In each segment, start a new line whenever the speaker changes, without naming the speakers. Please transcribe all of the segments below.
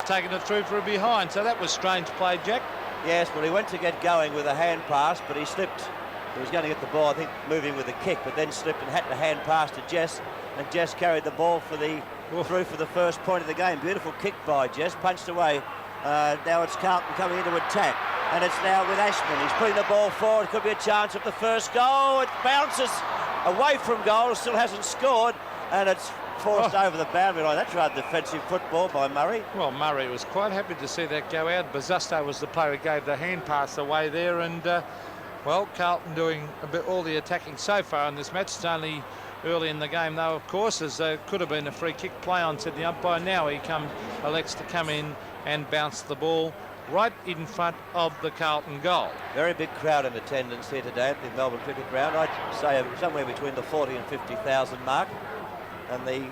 taken it through for a behind. So that was strange play, Jack.
Yes, well, he went to get going with a hand pass, but he slipped. He was going to get the ball, I think, moving with a kick, but then slipped and had to hand pass to Jess, and Jess carried the ball for the through for the first point of the game. Beautiful kick by Jess, punched away. Now it's Carlton coming into attack, and it's now with Ashman. He's putting the ball forward. Could be a chance of the first goal. It bounces away from goal, still hasn't scored, and it's forced over the boundary line. That's rather defensive football by Murray.
Well, Murray was quite happy to see that go out. Bazusto was the player who gave the hand pass away there, and well, Carlton doing a bit all the attacking so far in this match. It's only early in the game, though, of course, as could have been a free kick play on, said the umpire. Now he elects to come in and bounce the ball right in front of the Carlton goal.
Very big crowd in attendance here today at the Melbourne Cricket Ground. I'd say somewhere between the 40 and 50,000 mark. And the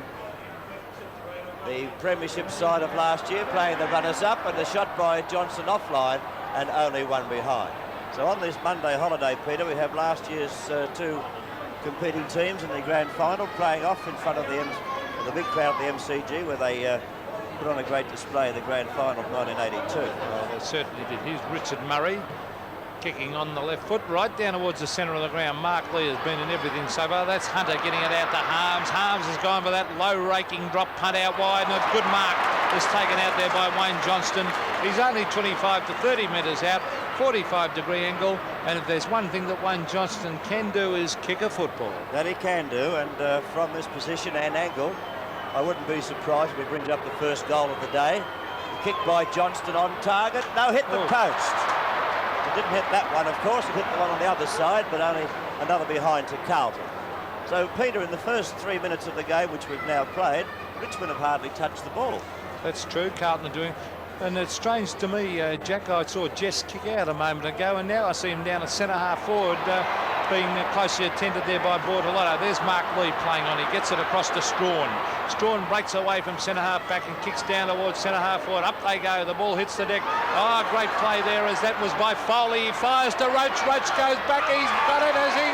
premiership side of last year playing the runners-up, and the shot by Johnson offline and only one behind. So on this Monday holiday, Peter, we have last year's two competing teams in the grand final playing off in front of the big crowd at the MCG, where they put on a great display in the grand final of 1982.
Well, they certainly did. Here's Richard Murray kicking on the left foot right down towards the centre of the ground. Mark Lee has been in everything so far. That's Hunter getting it out to Harms. Harms has gone for that low raking drop punt out wide, and a good mark is taken out there by Wayne Johnston. He's only 25 to 30 metres out, 45-degree angle, and if there's one thing that Wayne Johnston can do is kick a football.
That he can do, and from this position and angle, I wouldn't be surprised if he brings up the first goal of the day. The kick by Johnston on target. No, hit the post. It didn't hit that one, of course. It hit the one on the other side, but only another behind to Carlton. So, Peter, in the first 3 minutes of the game, which we've now played, Richmond have hardly touched the ball.
That's true. Carlton are doing. And it's strange to me, Jack, I saw Jess kick out a moment ago, and now I see him down at centre-half forward, being closely attended there by Bortolotto. There's Mark Lee playing on. He gets it across to Strawn. Strawn breaks away from centre-half back and kicks down towards centre-half forward. Up they go. The ball hits the deck. Oh, great play there, as that was by Foley. He fires to Roach. Roach goes back. He's got it, has he?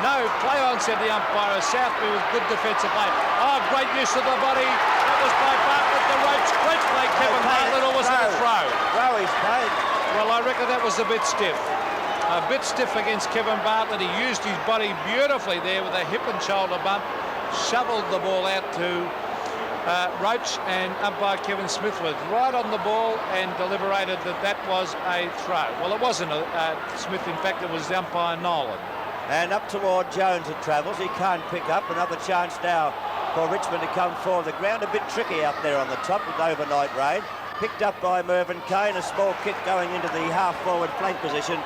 No, play on, said the umpire. Southby with good defensive play. Oh, great use of the body. That was by Bartlett. The Roach great play, Kevin Bartlett, or was it a throw?
Well, he's paid.
Well, I reckon that was a bit stiff. A bit stiff against Kevin Bartlett. He used his body beautifully there with a hip and shoulder bump. Shoveled the ball out to Roach, and umpire Kevin Smith was right on the ball and deliberated that that was a throw. Well, it wasn't Smith. In fact, it was the umpire Nolan.
And up toward Jones it travels. He can't pick up. Another chance now for Richmond to come forward. The ground a bit tricky out there on the top with overnight rain. Picked up by Mervyn Kane. A small kick going into the half-forward flank position.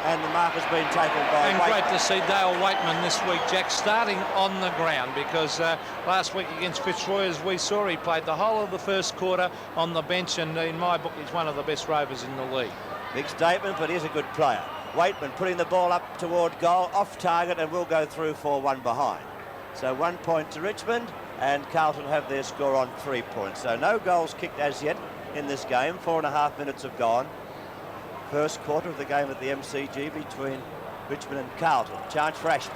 And the mark has been taken by
And
Waitman.
great to see Dale Waitman this week, Jack, starting on the ground, because last week against Fitzroy, as we saw, he played the whole of the first quarter on the bench, and in my book, he's one of the best rovers in the league.
Big statement, but he's a good player. Waitman putting the ball up toward goal, off target, and will go through for one behind. So 1 point to Richmond, and Carlton have their score on 3 points. So no goals kicked as yet in this game. 4.5 minutes have gone. First quarter of the game at the MCG between Richmond and Carlton. Chance for Ashman.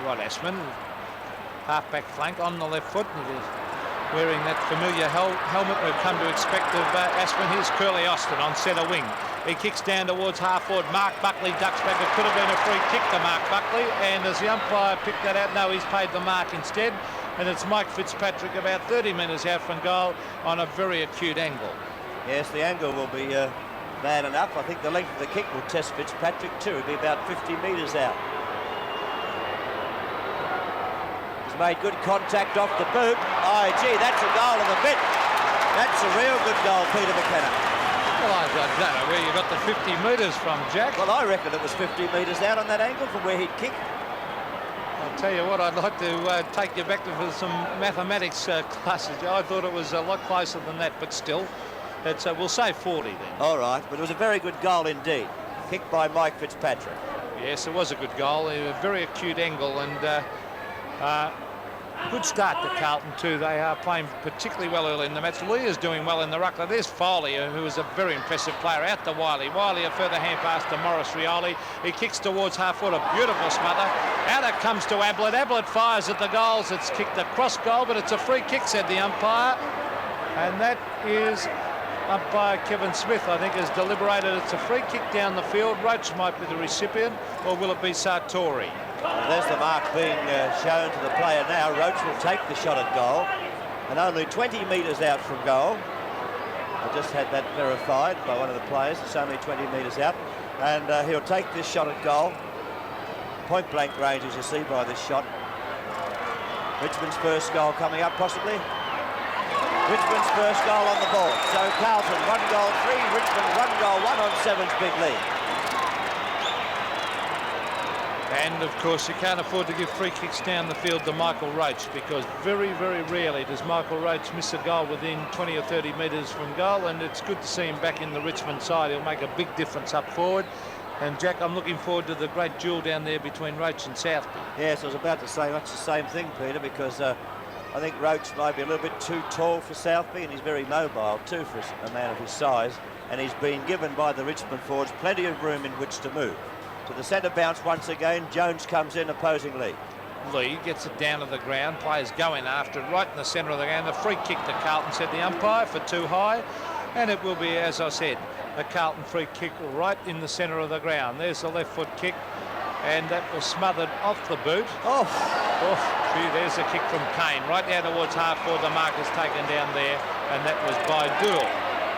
Right, Ashman, half-back flank on the left foot. Wearing that familiar helmet we've come to expect of Ashman. Here's Curly Austin on centre wing. He kicks down towards half-forward. Mark Buckley ducks back. It could have been a free kick to Mark Buckley, and as the umpire picked that out, no, he's paid the mark instead, and it's Mike Fitzpatrick about 30 metres out from goal on a very acute angle.
Yes, the angle will be bad enough. I think the length of the kick will test Fitzpatrick too. It'll be about 50 metres out. He's made good contact off the boot. Oh, gee, that's a goal of the bit. That's a real good goal, Peter McKenna.
Well, I don't know where you got the 50 metres from, Jack.
Well, I reckon it was 50 metres out on that angle from where he'd kick.
I'll tell you what, I'd like to take you back to some mathematics classes. I thought it was a lot closer than that, but still. We'll say 40 then.
All right, but it was a very good goal indeed. Kicked by Mike Fitzpatrick.
Yes, it was a good goal. A very acute angle, and good start to Carlton too. They are playing particularly well early in the match. Lee is doing well in the ruck. There's Foley, who is a very impressive player, out to Wiley. Wiley, a further hand pass to Morris Rioli. He kicks towards half-foot, a beautiful smother. Out it comes to Ablett. Ablett fires at the goals. It's kicked across goal, but it's a free kick, said the umpire. And that is umpire Kevin Smith, I think, has deliberated. It's a free kick down the field. Roach might be the recipient, or will it be Sartori?
Well, there's the mark being shown to the player now. Roach will take the shot at goal, and only 20 metres out from goal. I just had that verified by one of the players. It's only 20 metres out, and he'll take this shot at goal. Point blank range, as you see by this shot. Richmond's first goal coming up, possibly. Richmond's first goal on the board. So Carlton 1 goal 3, Richmond 1 goal 1 on 7's big lead.
And of course you can't afford to give free kicks down the field to Michael Roach, because very, very rarely does Michael Roach miss a goal within 20 or 30 metres from goal, and it's good to see him back in the Richmond side. He'll make a big difference up forward. And Jack, I'm looking forward to the great duel down there between Roach and Southby.
Yes, I was about to say much the same thing, Peter, because I think Roach might be a little bit too tall for Southby, and he's very mobile too for a man of his size, and he's been given by the Richmond forwards plenty of room in which to move. To the centre bounce once again. Jones comes in, opposing Lee.
Lee gets it down to the ground. Players going after it right in the centre of the ground. The free kick to Carlton, said the umpire, for too high. And it will be, as I said, a Carlton free kick right in the centre of the ground. There's the left foot kick, and that was smothered off the boot.
Oh,
gee, there's a kick from Kane. Right down towards half forward. The mark is taken down there, and that was by Dool.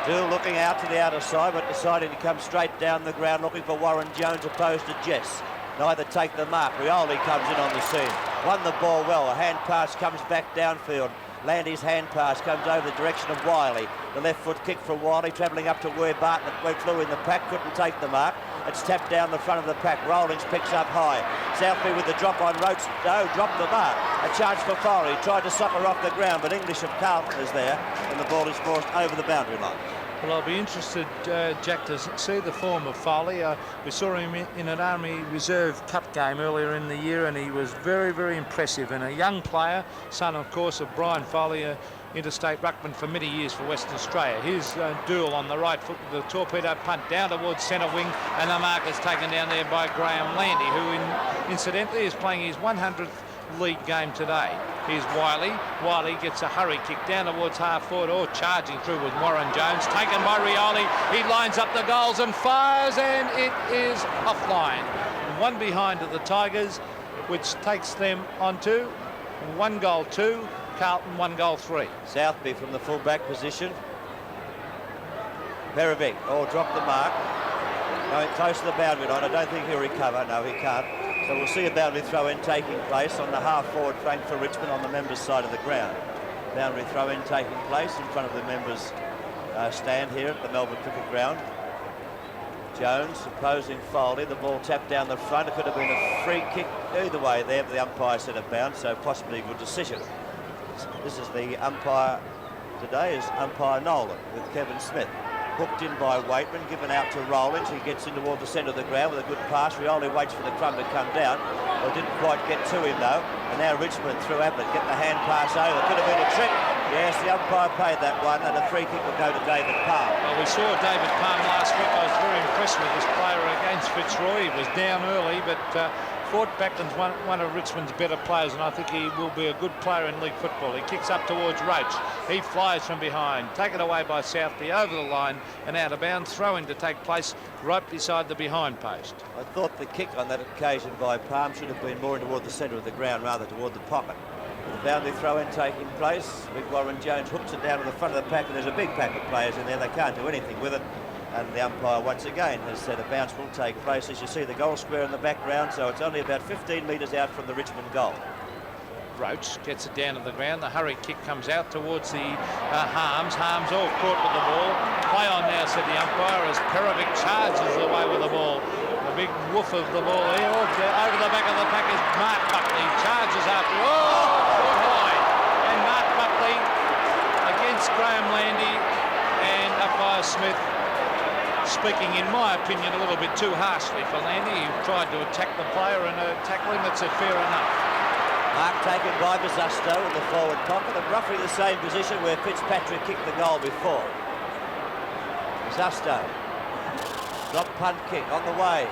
Dool looking out to the outer side, but deciding to come straight down the ground, looking for Warren Jones opposed to Jess. Neither take the mark. Rioli comes in on the scene. Won the ball well. A hand pass comes back downfield. Landy's hand pass comes over the direction of Wiley. The left foot kick from Wiley, travelling up to where Barton flew in the pack, couldn't take the mark. It's tapped down the front of the pack. Rollins picks up high. Southby with the drop on Roach. No, dropped the mark. A chance for Foley. Tried to sock her off the ground, but English of Carlton is there, and the ball is forced over the boundary line.
Well, I'll be interested, Jack, to see the form of Foley. We saw him in an Army Reserve Cup game earlier in the year, and he was very, very impressive. And a young player, son, of course, of Brian Foley, interstate ruckman for many years for Western Australia. Here's Dool on the right foot with the torpedo punt down towards centre wing, and the mark is taken down there by Graham Landy, who incidentally is playing his 100th league game today. Here's Wiley. Wiley gets a hurry kick down towards half forward, or charging through with Warren Jones, taken by Rioli. He lines up the goals and fires, and it is offline. One behind to the Tigers, which takes them on to 1 goal 2, Carlton 1 goal 3.
Southby from the full-back position. Perovic, dropped the mark. Going close to the boundary line. I don't think he'll recover. No, he can't. So we'll see a boundary throw-in taking place on the half-forward flank for Richmond on the members' side of the ground. Boundary throw-in taking place in front of the members' stand here at the Melbourne Cricket Ground. Jones opposing Foley. The ball tapped down the front. It could have been a free kick either way there, but the umpire said it bounced, so possibly a good decision. This is the umpire today, is umpire Nolan with Kevin Smith. Hooked in by Waitman, given out to Rollins. He gets in toward the centre of the ground with a good pass. Rioli waits for the crumb to come down. Well, didn't quite get to him though. And now Richmond through Ablett, get the hand pass over. Could have been a trick. Yes, the umpire paid that one, and a free kick will go to David Palm.
Well, we saw David Palm last week. I was very impressed with this player against Fitzroy. He was down early, but Fort Backland's one of Richmond's better players, and I think he will be a good player in league football. He kicks up towards Roach. He flies from behind, taken away by Southby over the line and out of bounds. Throw-in to take place right beside the behind post.
I thought the kick on that occasion by Palm should have been more toward the centre of the ground rather toward the pocket. The boundary throw-in taking place. Big Warren Jones hooks it down to the front of the pack, and there's a big pack of players in there. They can't do anything with it. And the umpire once again has said a bounce will take place. As you see the goal square in the background, so it's only about 15 metres out from the Richmond goal.
Roach gets it down to the ground. The hurry kick comes out towards the Harms. Harms all caught with the ball. Play on now, said the umpire, as Perovic charges away with the ball. The big woof of the ball here. Over the back of the pack is Mark Buckley. Charges after. Foot high. And Mark Buckley against Graham Landy, and umpire Smith speaking, in my opinion, a little bit too harshly for Landy. He tried to attack the player and tackle him. It's fair enough.
Mark taken by Bazusto in the forward pocket, and roughly the same position where Fitzpatrick kicked the goal before. Bazusto. Drop punt kick on the way.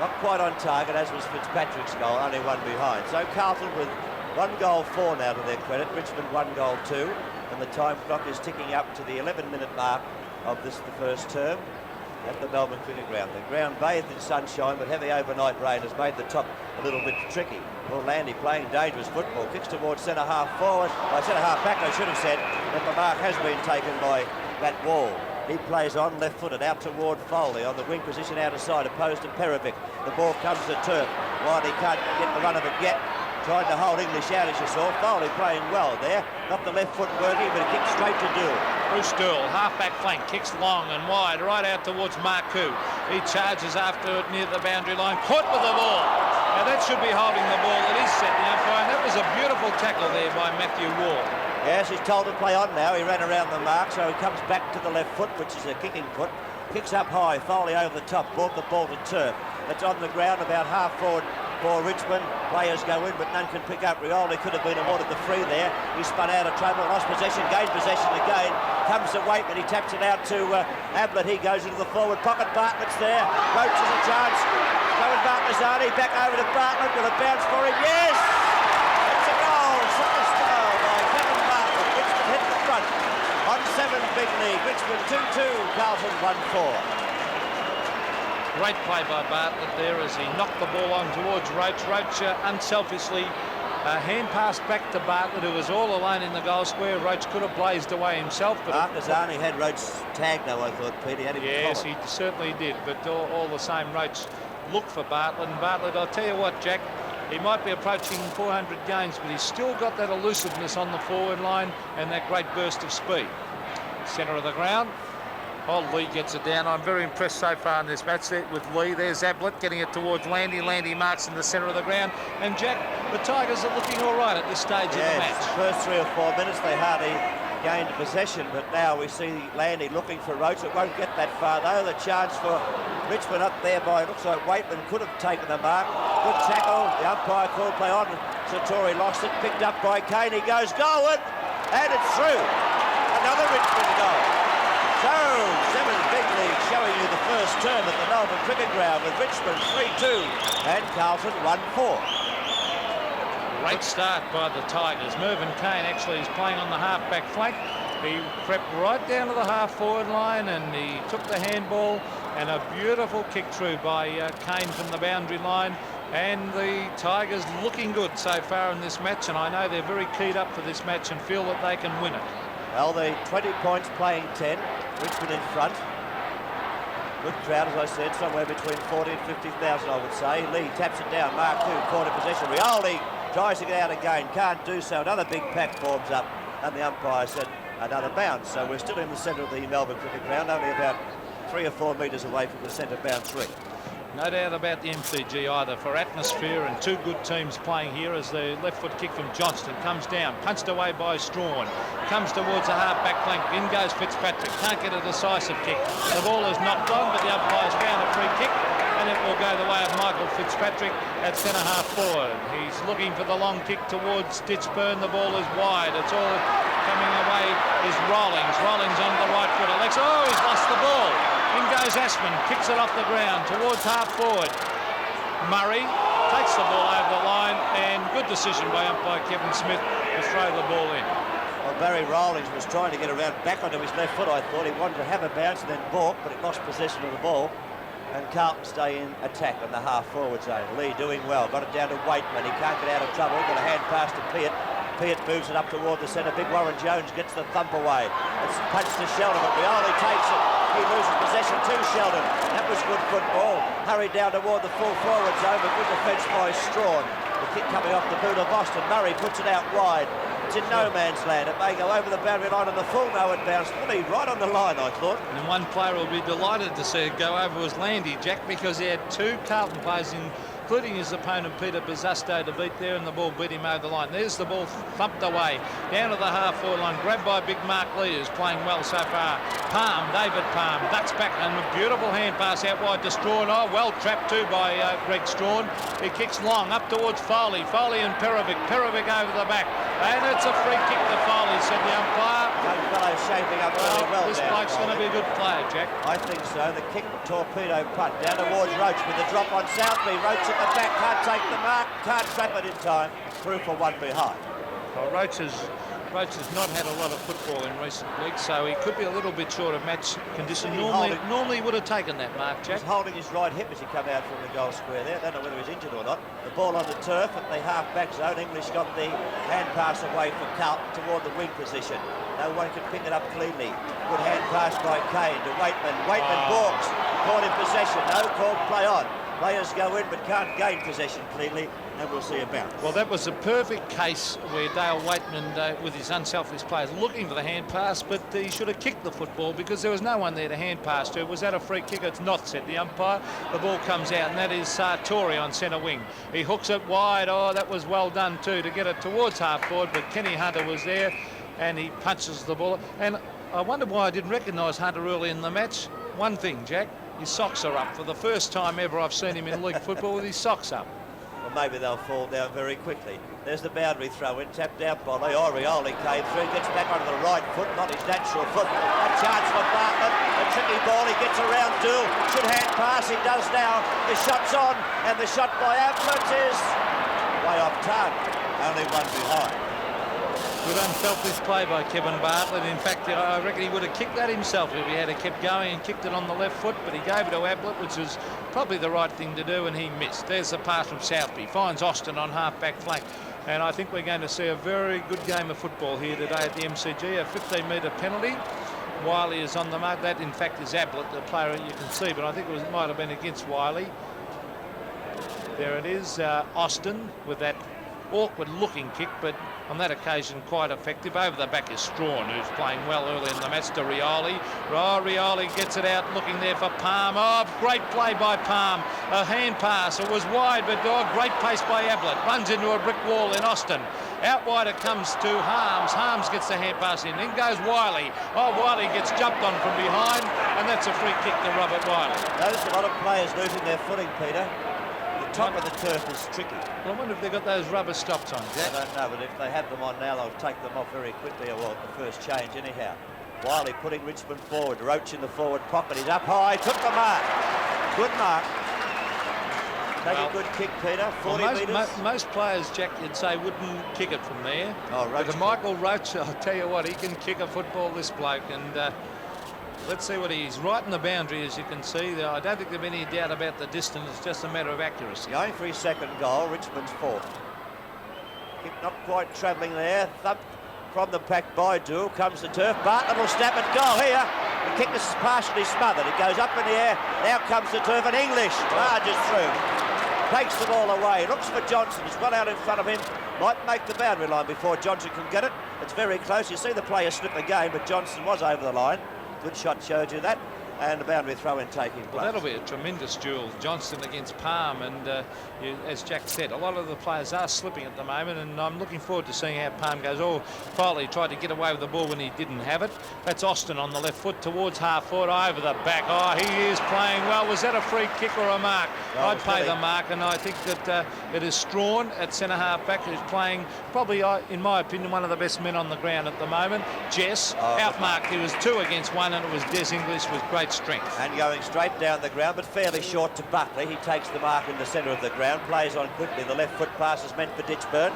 Not quite on target, as was Fitzpatrick's goal, only one behind. So Carlton with 1 goal 4 now to their credit. Richmond 1 goal 2. and the time clock is ticking up to the 11-minute mark of the first term at the Melbourne Cricket Ground. The ground bathed in sunshine, but heavy overnight rain has made the top a little bit tricky. Well, Landy playing dangerous football, kicks towards centre-half forward, centre-half back I should have said, but the mark has been taken by Matt Wall. He plays on left-footed out toward Foley on the wing position out of side, opposed to Perovic. The ball comes to Turk. Wiley can't get the run of it yet. Tried to hold English out, as you saw. Foley playing well there. Not the left foot working, but it kicks straight to Dool.
Bruce Dool, half-back flank, kicks long and wide, right out towards Marcoux. He charges after it near the boundary line. Caught with the ball. Now that should be holding the ball. It is set the umpire. And that was a beautiful tackle there by Matthew Ward.
Yes, he's told to play on now. He ran around the mark, so he comes back to the left foot, which is a kicking foot. Kicks up high. Foley over the top. Brought the ball to Turf. It's on the ground about half forward for Richmond. Players go in, but none can pick up. Rioli could have been awarded the free there. He spun out of trouble, lost possession, gained possession again. Comes to Waitman, he taps it out to Ablett. He goes into the forward pocket. Bartlett's there. Roach has a chance. Going Bartlesani, back over to Bartlett. Will it bounce for him? Yes! It's a goal. Soccer style by Kevin Bartlett. Richmond hit the front. On 7 big league. Richmond 2-2. Carlton 1-4.
Great play by Bartlett there as he knocked the ball on towards Roach. Roach unselfishly hand passed back to Bartlett, who was all alone in the goal square. Roach could have blazed away himself. But
Bartlesani had Roach tagged though, I thought, Pete. He had him.
Yes, he certainly did. But all the same, Roach looked for Bartlett. And Bartlett, I'll tell you what, Jack, he might be approaching 400 games, but he's still got that elusiveness on the forward line and that great burst of speed. Centre of the ground. Oh, Lee gets it down. I'm very impressed so far in this match with Lee. There's Ablett getting it towards Landy. Landy marks in the centre of the ground. And Jack, the Tigers are looking all right at this stage of the match.
The first 3 or 4 minutes they hardly gained possession, but now we see Landy looking for Roach. It won't get that far though. The chance for Richmond up there by, it looks like Waitman could have taken the mark. Good tackle. The umpire called play on. Satori lost it. Picked up by Kane. He goes going, and it's through. Another Richmond goal. So, 7 big league showing you the first term at the Melbourne Cricket Ground with Richmond 3-2 and Carlton 1-4.
Great start by the Tigers. Mervyn Kane actually is playing on the half-back flank. He crept right down to the half-forward line and he took the handball, and a beautiful kick through by Kane from the boundary line. And the Tigers looking good so far in this match, and I know they're very keyed up for this match and feel that they can win it.
Well, the 20 points playing 10. Richmond in front. Good crowd, as I said, somewhere between 40 and 50,000, I would say. Lee taps it down. Mark 2, corner possession. Rioli tries to get out again. Can't do so. Another big pack forms up, and the umpire said another bounce. So we're still in the centre of the Melbourne Cricket Ground, only about 3 or 4 metres away from the centre bounce ring.
No doubt about the MCG either, for atmosphere and 2 good teams playing here as the left foot kick from Johnston comes down, punched away by Strawn, comes towards the half-back flank. In goes Fitzpatrick, can't get a decisive kick. The ball is knocked on, but the umpire's found a free kick, and it will go the way of Michael Fitzpatrick at centre-half forward. He's looking for the long kick towards Ditchburn. The ball is wide. It's all coming away is Rawlings. Rawlings on the right foot. Alex, oh, he's lost the ball. In goes Ashman, kicks it off the ground towards half forward. Murray takes the ball over the line, and good decision by umpire Kevin Smith to throw the ball in.
Well, Barry Rawlings was trying to get around back onto his left foot, I thought. He wanted to have a bounce and then balk, but he lost possession of the ball. And Carlton stay in attack on the half-forward zone. Lee doing well, got it down to Waitman. He can't get out of trouble, got a hand pass to Peart. Peart moves it up toward the centre. Big Warren Jones gets the thump away. It's punched to Sheldon, but Rioli takes it. He loses possession to Sheldon. That was good football. Hurried down toward the full forward zone, but good defence by Strawn. The kick coming off the boot of Boston. Murray puts it out wide. It's in no man's land. It may go over the boundary line on the full. No, it bounced fully right on the line, I thought.
And one player will be delighted to see it go over was Landy, Jack, because he had 2 Carlton players including his opponent Peter Bizzusto to beat there, and the ball beat him over the line. There's the ball thumped away down to the half-forward line, grabbed by big Mark Lee, who's playing well so far. Palm, David Palm, ducks back, and a beautiful hand pass out wide to Strawn. Oh, well trapped too by Greg Strawn. He kicks long up towards Foley. Foley and Perovic. Perovic over the back, and it's a free kick to Foley, said the umpire.
Young fellow shaping up really well.
This bloke's going to be a good player, Jack.
I think so. The kick torpedo punt down towards Roach with the drop on Southby. Roach at the back, can't take the mark, can't trap it in time. Through for 1 behind.
Well, Roach has Roach has not had a lot of football in recent weeks, so he could be a little bit short of match condition. Normally he would have taken that mark, Jack.
He's holding his right hip as he come out from the goal square there. I don't know whether he's injured or not. The ball on the turf at the half-back zone. English got the hand pass away from Carlton toward the wing position. No one can pick it up cleanly. Good hand pass by Kane to Waitman. Waitman balks. Caught in possession. No call, play on. Players go in but can't gain possession cleanly, and we'll see a bounce.
Well, that was a perfect case where Dale Waitman, with his unselfish players, looking for the hand pass, but he should have kicked the football because there was no one there to hand pass to. Was that a free kick? It's not, said the umpire. The ball comes out, and that is Sartori on centre wing. He hooks it wide. Oh, that was well done too, to get it towards half forward, but Kenny Hunter was there, and he punches the ball. And I wonder why I didn't recognise Hunter early in the match. One thing, Jack, his socks are up. For the first time ever I've seen him in league football with his socks up.
Well, maybe they'll fall down very quickly. There's the boundary throw in, tapped out by Rioli came through, gets back onto the right foot, not his natural foot. A chance for Bartlett, a tricky ball, he gets around Dool, should hand pass, he does now. The shot's on, and the shot by Ablett is way off target, only one behind.
Good unselfish play by Kevin Bartlett. In fact, I reckon he would have kicked that himself if he had kept going and kicked it on the left foot, but he gave it to Ablett, which was probably the right thing to do, and he missed. There's the pass from Southby. Finds Austin on half-back flank. And I think we're going to see a very good game of football here today at the MCG. A 15-metre penalty. Wiley is on the mark. That, in fact, is Ablett, the player you can see, but I think it might have been against Wiley. There it is. Austin with that awkward-looking kick, but on that occasion quite effective. Over the back is Strawn, who's playing well early in the match, to Rioli. Rioli gets it out, looking there for Palm. Oh, great play by Palm. A hand pass. It was wide, but great pace by Ablett. Runs into a brick wall in Austin. Out wide it comes to Harms. Harms gets the hand pass in. In goes Wiley. Oh, Wiley gets jumped on from behind, and that's a free kick to Robert Wiley.
Notice a lot of players losing their footing, Peter. The top of the turf is tricky.
Well, I wonder if they've got those rubber stops on, Jack.
I don't know, but if they have them on now, they'll take them off very quickly, or the first change anyhow. Wiley putting Richmond forward. Roach in the forward pocket. He's up high. Took the mark. Good mark. Take a good kick, Peter. 40 metres.
Most players, Jack, you'd say, wouldn't kick it from there.
Oh, Roach.
But Michael Roach, I'll tell you what, he can kick a football, this bloke. And let's see what he's right in the boundary, as you can see. I don't think there's any doubt about the distance. It's just a matter of accuracy.
Going for his second goal. Richmond's fourth. Kick not quite travelling there. Thump from the pack by Dool. Comes the turf. Bartlett will snap it. Goal here. The kick is partially smothered. It goes up in the air. Now comes the turf, and English barges through. Takes the ball away. Looks for Johnson. He's well out in front of him. Might make the boundary line before Johnson can get it. It's very close. You see the player slip again, but Johnson was over the line. Good shot showed you that. And the boundary throw-in taking place.
Well, that'll be a tremendous duel. Johnson against Palm, and as Jack said, a lot of the players are slipping at the moment, and I'm looking forward to seeing how Palm goes. Oh, Foley tried to get away with the ball when he didn't have it. That's Austin on the left foot towards half forward, over the back. Oh, he is playing well. Was that a free kick or a mark?
No,
I'd play the mark, and I think that it is Strawn at centre half back, who's playing probably, in my opinion, one of the best men on the ground at the moment. Jess, outmarked. He was 2 against 1, and it was Des English with great strength.
And going straight down the ground, but fairly short to Buckley. He takes the mark in the centre of the ground, plays on quickly. The left foot pass is meant for Ditchburn.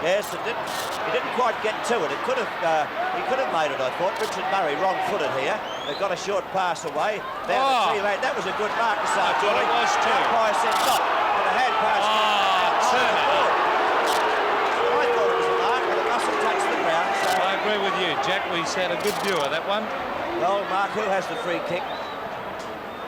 Yes, he didn't quite get to it. He could have made it, I thought. Richard Murray wrong-footed here. They got a short pass away. That was a good mark to
I thought it was too.
Umpire said not, but a hand pass. I thought it was a mark, but it must have touched the ground. So.
I agree with you, Jack. We had a good view of that one.
Well, Mark, who has the free kick?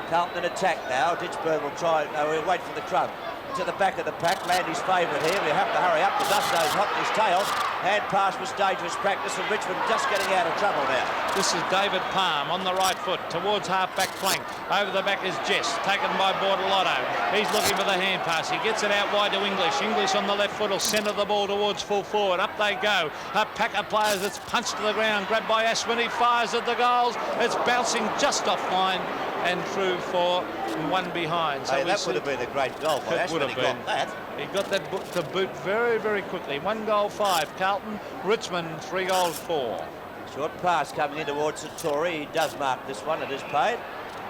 Carlton in attack now. Ditchburn will try. We'll wait for the crumb. To the back of the pack. Landy's favourite here. We have to hurry up. The Dusto's hot in his tail. Hand pass was dangerous practice, and Richmond just getting out of trouble now.
This is David Palm on the right foot towards half-back flank. Over the back is Jess, taken by Bortolotto. He's looking for the hand pass. He gets it out wide to English. English on the left foot will centre the ball towards full forward. Up they go. A pack of players. It's punched to the ground. Grabbed by Ashwin. He fires at the goals. It's bouncing just offline and through for 1 behind. So
that would have been a great goal by Ashwin. He got that.
He got that to boot very, very quickly. 1 goal 5. Carlton. Richmond 3 goals 4.
Short pass coming in towards Sartori. He does mark this one. It is paid.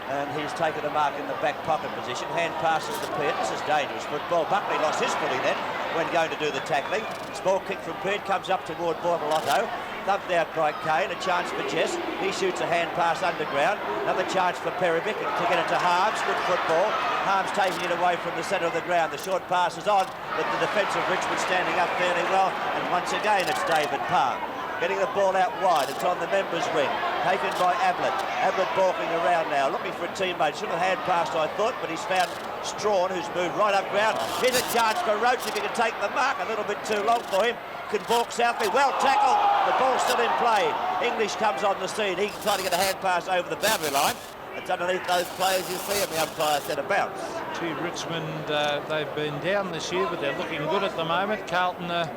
And he's taken a mark in the back pocket position. Hand passes to Peart. This is dangerous football. Buckley lost his footing then when going to do the tackling. Small kick from Peart comes up toward Bortolotto. thumped out by Kane. A chance for Jess. He shoots a hand pass underground. Another chance for Perevic to get it to Harms. Good football. Harms taking it away from the centre of the ground. The short pass is on, but the defence of Richmond standing up fairly well. And once again, it's David Palm. Getting the ball out wide. It's on the members' ring. Taken by Ablett. Ablett balking around now, looking for a teammate. Should have hand passed, I thought, but he's found Strawn, who's moved right up ground. Here's a chance for Roach if he can take the mark. A little bit too long for him. Can balk Southby. Well tackled. The ball's still in play. English comes on the scene. He's trying to get a hand pass over the boundary line. It's underneath those players you see, and the umpire said a bounce.
Gee, Richmond, they've been down this year, but they're looking good at the moment. Carlton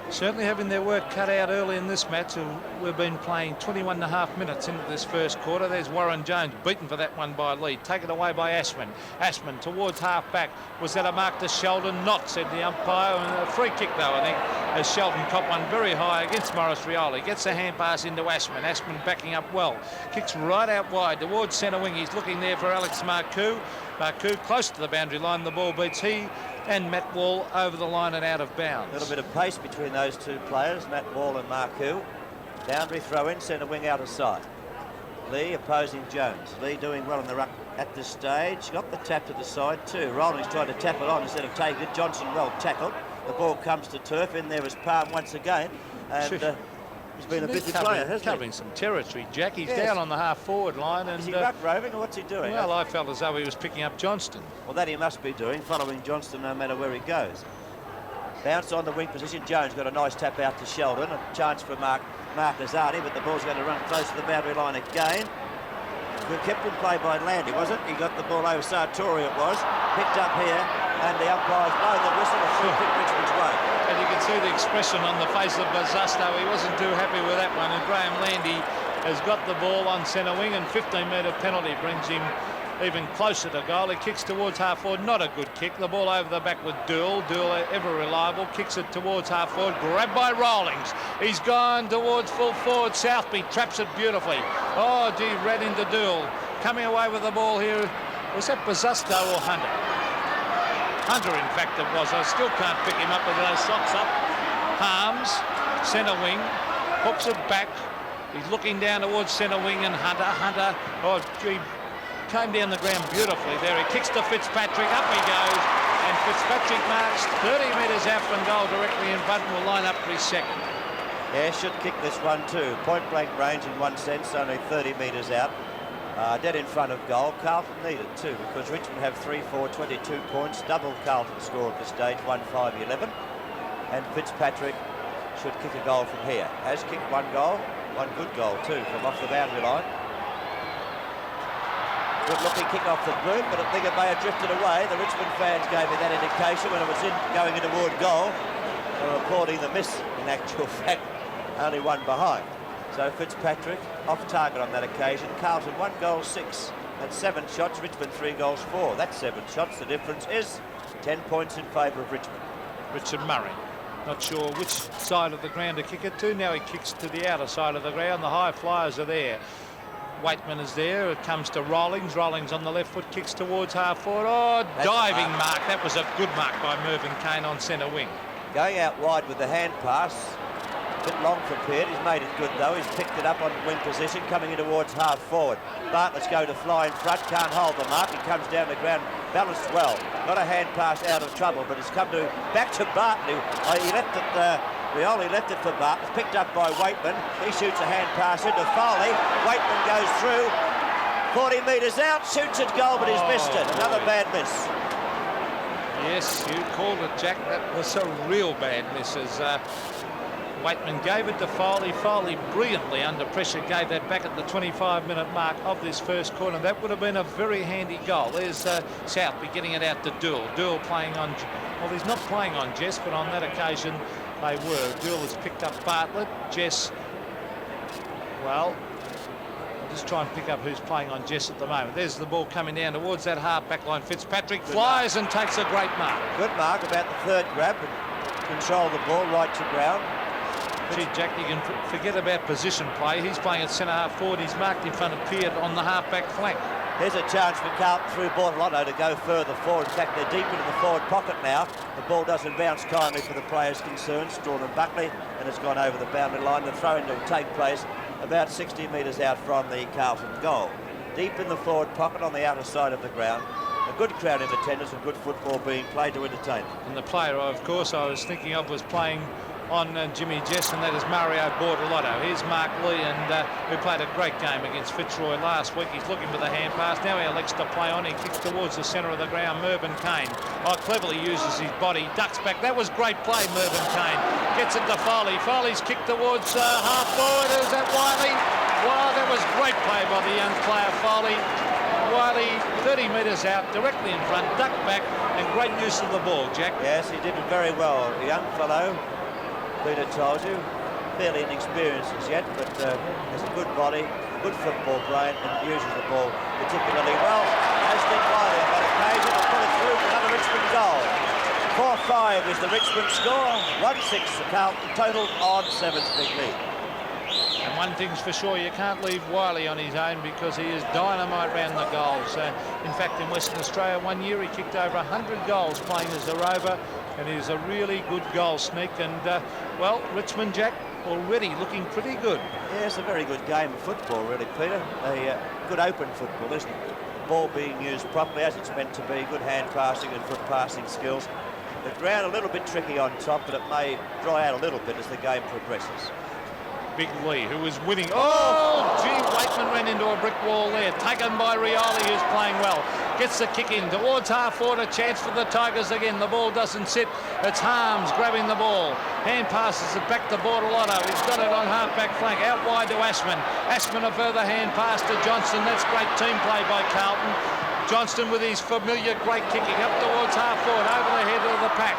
certainly having their work cut out early in this match. We've been playing 21.5 minutes into this first quarter. There's Warren Jones beaten for that one by lead. Taken away by Ashman. Ashman towards half-back. Was that a mark to Sheldon? Not, said the umpire. And a free kick, though, I think, as Sheldon copped one very high against Morris Rioli. Gets a hand pass into Ashman. Ashman backing up well. Kicks right out wide towards centre wing. He's looking there for Alex Marcoux. Marcoux close to the boundary line. The ball beats he and Matt Wall over the line and out of bounds.
A little bit of pace between those two players, Matt Wall and Marcoux. Boundary throw in, centre wing out of sight. Lee opposing Jones. Lee doing well in the ruck at this stage. Got the tap to the side too. Rolling's tried to tap it on instead of taking it. Johnson well tackled. The ball comes to turf. In there is Palm once again. And he's been a busy player, hasn't he?
Covering some territory, Jack. He's down on the half-forward line. And
is he ruck roving or what's he doing?
Well, I felt as though he was picking up Johnston.
Well, that he must be doing, following Johnston no matter where he goes. Bounce on the wing position. Jones got a nice tap out to Sheldon. A chance for Mark Nazardi, but the ball's going to run close to the boundary line again. Good kept in play by Landy, was it? He got the ball over Sartori, it was. Picked up here, and the umpire's blown the whistle. A free kick Richmond's way.
And you can see the expression on the face of Bazasto. He wasn't too happy with that one. And Graham Landy has got the ball on centre wing, and 15-metre penalty brings him even closer to goal. He kicks towards half forward. Not a good kick. The ball over the back with Dool. Dool ever reliable. Kicks it towards half forward. Grabbed by Rawlings. He's gone towards full forward. Southby traps it beautifully. Oh, gee, ran into Dool. Coming away with the ball here. Was that Bazasto or Hunter? Hunter, in fact, it was. I still can't pick him up with those socks up. Harms, centre wing, hooks it back. He's looking down towards centre wing, and Hunter, oh, gee, came down the ground beautifully there. He kicks to Fitzpatrick. Up he goes. And Fitzpatrick marks 30 metres out from goal directly in front and will line up for his second.
Yeah, should kick this one too. Point blank range in one sense, only 30 metres out. Dead in front of goal. Carlton need it too, because Richmond have 3-4, 22 points. Double Carlton score at this stage, 1-5-11. And Fitzpatrick should kick a goal from here. Has kicked one goal, one good goal too, from off the boundary line. Good looking kick off the boot, but I think it may have drifted away. The Richmond fans gave me that indication when it was going in toward goal. They were applauding the miss, in actual fact, only one behind. So Fitzpatrick off target on that occasion. Carlton 1 goal 6. That's 7 shots. Richmond 3 goals 4. That's 7 shots. The difference is 10 points in favour of Richmond.
Richard Murray. Not sure which side of the ground to kick it to. Now he kicks to the outer side of the ground. The high flyers are there. Waitman is there. It comes to Rawlings. Rawlings on the left foot, kicks towards half forward. Oh, that's diving mark. That was a good mark by Mervyn Kane on centre wing.
Going out wide with the hand pass. A bit long prepared. He's made it good though. He's picked it up on wing position, coming in towards half forward. Bartlett's go to fly in front. Can't hold the mark. He comes down the ground. Balanced well. Not a hand pass out of trouble, but it's come back to Bartlett. He left it. Rioli left it for Bartlett. Picked up by Waitman. He shoots a hand pass into Foley. Waitman goes through. 40 metres out. Shoots at goal, but he's missed it. Another bad miss.
Yes, you called it, Jack. That was a real bad miss as Waitman gave it to Foley. Foley brilliantly under pressure gave that back at the 25-minute mark of this first quarter. That would have been a very handy goal. There's Southby getting it out to Dool. Dool playing on, well, he's not playing on Jess, but on that occasion they were. Dool has picked up Bartlett. Jess, well, I'll just try and pick up who's playing on Jess at the moment. There's the ball coming down towards that half back line. Fitzpatrick flies and takes a great mark.
Good mark about the third grab. Control the ball right to ground.
Gee, Jack, you can forget about position play. He's playing at centre half forward. He's marked in front of Peart on the half back flank.
Here's a chance for Carlton through Bortolotto to go further forward. In fact, they're deep into the forward pocket now. The ball doesn't bounce kindly for the players concerned, Strawn and Buckley, and it's gone over the boundary line. The throw-in will take place about 60 metres out from the Carlton goal. Deep in the forward pocket on the outer side of the ground. A good crowd in attendance and good football being played to entertain.
And the player, of course, I was thinking of was playing on Jimmy Jess, and that is Mario Bortolotto. Here's Mark Lee, and who played a great game against Fitzroy last week. He's looking for the hand pass. Now he elects to play on. He kicks towards the centre of the ground. Mervyn Kane cleverly uses his body, ducks back. That was great play, Mervyn Kane. Gets it to Foley. Foley's kicked towards half forward. Is that Wiley? Wow, that was great play by the young player, Foley. Wiley, 30 metres out, directly in front, ducked back, and great use of the ball, Jack.
Yes, he did it very well. A young fellow, Peter told you, fairly inexperienced as yet, but has a good body, good football brain, and uses the ball particularly well. As did Wiley on that occasion, to put it through for another Richmond goal. 4-5 is the Richmond score, 1-6 the Carlton total on 7th big lead.
And one thing's for sure, you can't leave Wiley on his own because he is dynamite round the goals. In fact, in Western Australia, one year he kicked over 100 goals playing as a rover, and he's a really good goal sneak. And, well, Richmond, Jack, already looking pretty good.
Yeah, it's a very good game of football, really, Peter. A good open football, isn't it? The ball being used properly as it's meant to be, good hand passing and foot passing skills. The ground a little bit tricky on top, but it may dry out a little bit as the game progresses.
Big Lee, who was winning. Oh, gee, Wakeman ran into a brick wall there. Taken by Rioli, who's playing well. Gets the kick in towards half forward. A chance for the Tigers again. The ball doesn't sit. It's Harms grabbing the ball. Hand passes it back to Bortolotto. He's got it on half-back flank. Out wide to Ashman. Ashman a further hand pass to Johnston. That's great team play by Carlton. Johnston with his familiar great kicking up towards half forward, over the head of the pack.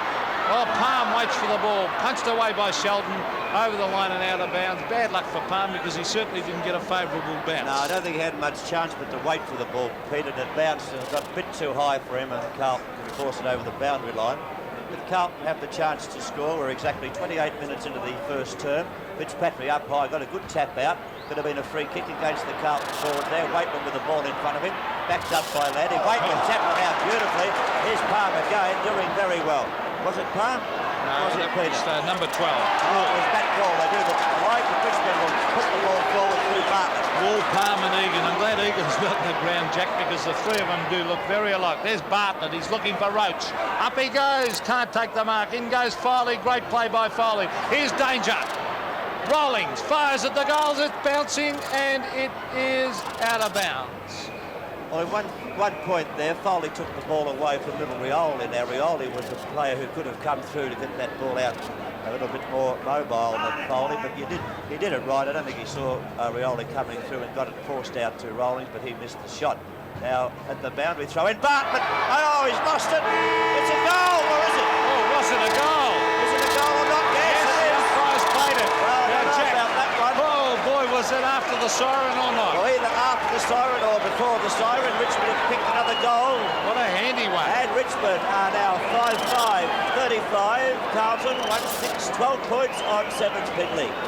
Oh, Palm waits for the ball, punched away by Sheldon, over the line and out of bounds. Bad luck for Palm because he certainly didn't get a favourable bounce.
No, I don't think he had much chance but to wait for the ball, Peter, and it bounced and got a bit too high for him, and Carlton could force it over the boundary line. But Carlton have the chance to score. We're exactly 28 minutes into the first term. Fitzpatrick up high, got a good tap out. Could have been a free kick against the Carlton forward there. Waitman with the ball in front of him, backed up by Laddie. Waitman tapped it out beautifully. Here's Palm again, doing very well. Was it Palm?
No,
was it Peter?
Number 12.
Oh, it was back ball. They do the right, but Richmond will put the ball forward through Bartlett.
Wall, Palm and Egan. I'm glad Egan's not in the ground, Jack, because the three of them do look very alike. There's Bartlett. He's looking for Roach. Up he goes. Can't take the mark. In goes Foley. Great play by Foley. Here's danger. Rollings fires at the goals. It's bouncing and it is out of bounds.
Well, at one point there, Foley took the ball away from little Rioli. Now, Rioli was a player who could have come through to get that ball out a little bit more mobile than Foley, but he did it right. I don't think he saw Rioli coming through and got it forced out to Rollings, but he missed the shot. Now, at the boundary throw in, Bartlett. Oh, he's lost it. It's a goal, or is it?
Oh, was it a goal?
Is it a goal or not? Yes, it is.
The umpire's played it.
Well, I don't know about that one.
Oh, boy, was it after the siren or not?
Well, either after the siren or before the siren, Richmond have picked another goal.
What a handy one.
And Richmond are now 5-5, 35. Carlton 1-6, 12 points on 7th big league.